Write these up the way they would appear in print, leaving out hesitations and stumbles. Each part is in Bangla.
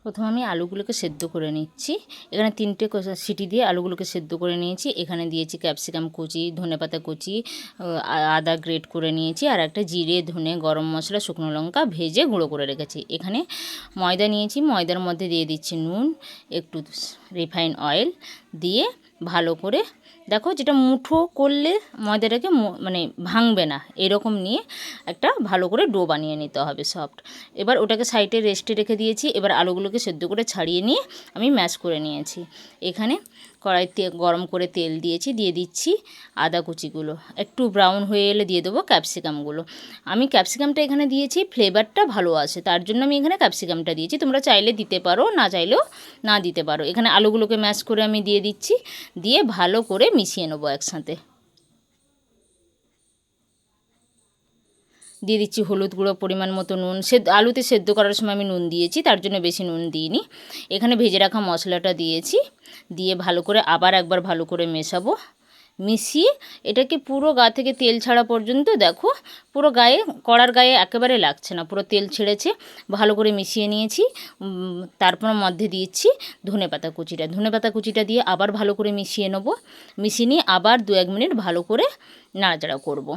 প্রথমে আমি আলুগুলোকে সেদ্ধ করে নিচ্ছি। এখানে 3টে সিটি দিয়ে আলুগুলোকে সেদ্ধ করে নিয়েছি। এখানে দিয়েছি ক্যাপসিকাম কুচি, ধনেপাতা কুচি, আদা গ্রেট করে নিয়েছি, আর একটা জিরে, ধনে, গরম মশলা, শুকনো লঙ্কা ভেজে গুঁড়ো করে রেখেছি। এখানে ময়দা নিয়েছি, ময়দার মধ্যে দিয়ে দিচ্ছি নুন, একটু রিফাইন অয়েল দিয়ে ভালো করে, দেখো যেটা মুঠো করলে ময়দাটাকে মানে ভাঙবে না, এরকম নিয়ে একটা ভালো করে ডো বানিয়ে নিতে হবে সফট। এবার ওটাকে সাইডে রেস্টে রেখে দিয়েছি। এবার আলুগুলোকে সেদ্ধ করে ছাড়িয়ে নিয়ে আমি ম্যাশ করে নিয়েছি। এখানে কড়াইতে গরম করে তেল দিয়েছি, দিয়ে দিচ্ছি আদা কুচিগুলো, একটু ব্রাউন হয়ে এলে দিয়ে দেবো ক্যাপসিকামগুলো। আমি ক্যাপসিকামটা এখানে দিয়েছি, ফ্লেভারটা ভালো আছে তার জন্য আমি এখানে ক্যাপসিকামটা দিয়েছি। তোমরা চাইলে দিতে পারো, না চাইলেও না দিতে পারো। এখানে আলুগুলোকে ম্যাশ করে আমি দিয়ে দিচ্ছি, দিয়ে ভালো করে মিশিয়ে নেবো একসাথে। দিয়ে দিচ্ছি হলুদ গুঁড়ো, পরিমাণ মতো নুন। আলুতে সেদ্ধ করার সময় আমি নুন দিয়েছি, তার জন্য বেশি নুন দিইনি। এখানে ভেজে রাখা মশলাটা দিয়েছি, দিয়ে ভালো করে আবার একবার ভালো করে মেশাবো। মিশিয়ে এটাকে পুরো গা থেকে তেল ছাড়া পর্যন্ত, দেখো পুরো গায়ে, কড়ার গায়ে একেবারে লাগছে না, পুরো তেল ছেড়েছে। ভালো করে মিশিয়ে নিয়েছি। তারপর মধ্যে দিয়েছি ধনেপাতা কুচিটা দিয়ে আবার ভালো করে মিশিয়ে নেবো। মিশিয়ে নিয়ে আবার 2-1 মিনিট ভালো করে নাড়াচাড়া করব,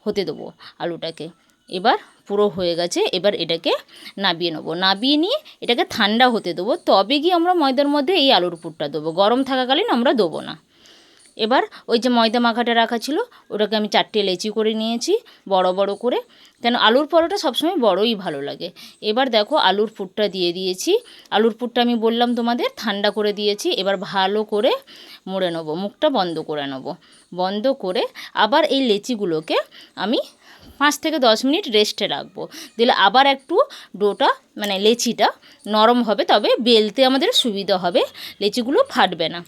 হতে দেবো আলুটাকে। এবার পুরো হয়ে গেছে। এবার এটাকে নাবিয়ে নেবো, নাবিয়ে নিয়ে এটাকে ঠান্ডা হতে দেবো, তবে গিয়ে আমরা ময়দার মধ্যে এই আলুর পুরটা দেবো। গরম থাকাকালীন আমরা দেবো না। এবার ওই যে ময়দা মাখাটা রাখা ছিল, ওটাকে আমি 4টে লেচি করে নিয়েছি বড় বড় করে, কেন আলুর পরোটা সবসময় বড়ই ভালো লাগে। এবার দেখো আলুর পুরটা দিয়ে দিয়েছি। আলুর পুরটা আমি বললাম তোমাদের ঠান্ডা করে দিয়েছি। এবার ভালো করে মুড়ে নেবো, মুখটা বন্ধ করে নেবো। বন্ধ করে আবার এই লেচিগুলোকে আমি 5 থেকে 10 মিনিট রেস্টে রাখবো। দিলে আবার একটু ডোটা, মানে লেচিটা নরম হবে, তবে বেলতে আমাদের সুবিধা হবে, লেচিগুলো ফাটবে না।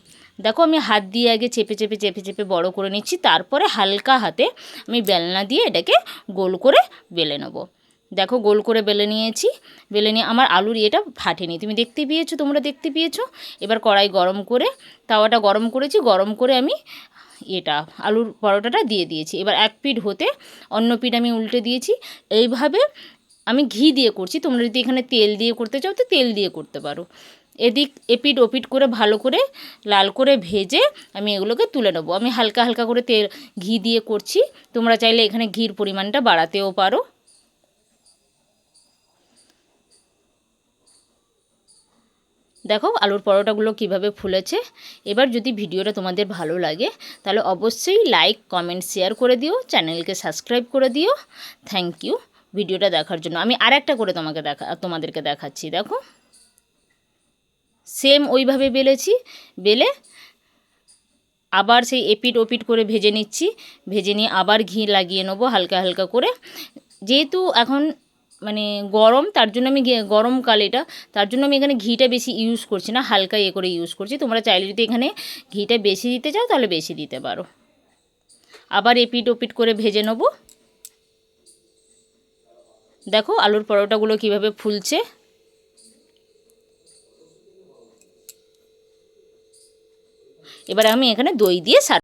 দেখো আমি হাত দিয়ে আগে চেপে চেপে চেপে চেপে বড় করে নিচ্ছি, তারপরে হালকা হাতে আমি বেলনা দিয়ে এটাকে গোল করে বেলে নেব। দেখো গোল করে বেলে নিয়েছি। বেলে নিয়ে আমার আলুর এটা ফাটেনি, তোমরা দেখতে পেয়েছো। এবার কড়াই গরম করে, তাওয়াটা গরম করেছি, গরম করে আমি আলুর পরোটাটা দিয়ে দিয়েছি। এবার এক পিঠ হতে অন্য পিঠ আমি উল্টে দিয়েছি। এইভাবে আমি ঘি দিয়ে করছি, তোমরা যদি এখানে তেল দিয়ে করতে চাও তো তেল দিয়ে করতে পারো। এপিঠ ওপিঠ করে ভালো করে লাল করে ভেজে আমি এগুলোকে তুলে নেবো। আমি হালকা হালকা করে ঘি দিয়ে করছি, তোমরা চাইলে এখানে ঘির পরিমাণটা বাড়াতেও পারো। দেখো আলুর পরোটাগুলো কিভাবে ফুলেছে। এবার যদি ভিডিওটা তোমাদের ভালো লাগে তাহলে অবশ্যই লাইক, কমেন্ট, শেয়ার করে দিও, চ্যানেলকে সাবস্ক্রাইব করে দিও। থ্যাংক ইউ ভিডিওটা দেখার জন্য। আমি আরেকটা করে তোমাদেরকে দেখাচ্ছি। দেখো সেম ওইভাবে বেলেছি, বেলে আবার সেই এপিঠ ওপিঠ করে ভেজে নিচ্ছি। ভেজে নিয়ে আবার ঘি লাগিয়ে নেবো হালকা হালকা করে। যেহেতু এখন মানে গরম, তার জন্য আমি গরমকাল এটা, তার জন্য আমি এখানে ঘিটা বেশি ইউজ করছি না, হালকা করে ইউজ করছি। তোমরা চাইলে যদি এখানে ঘিটা বেশি দিতে চাও তাহলে বেশি দিতে পারো। আবার এপিঠ ওপিঠ করে ভেজে নেবো। দেখো আলুর পরোটাগুলো কিভাবে ফুলছে। এবার আমি এখানে দই দিয়ে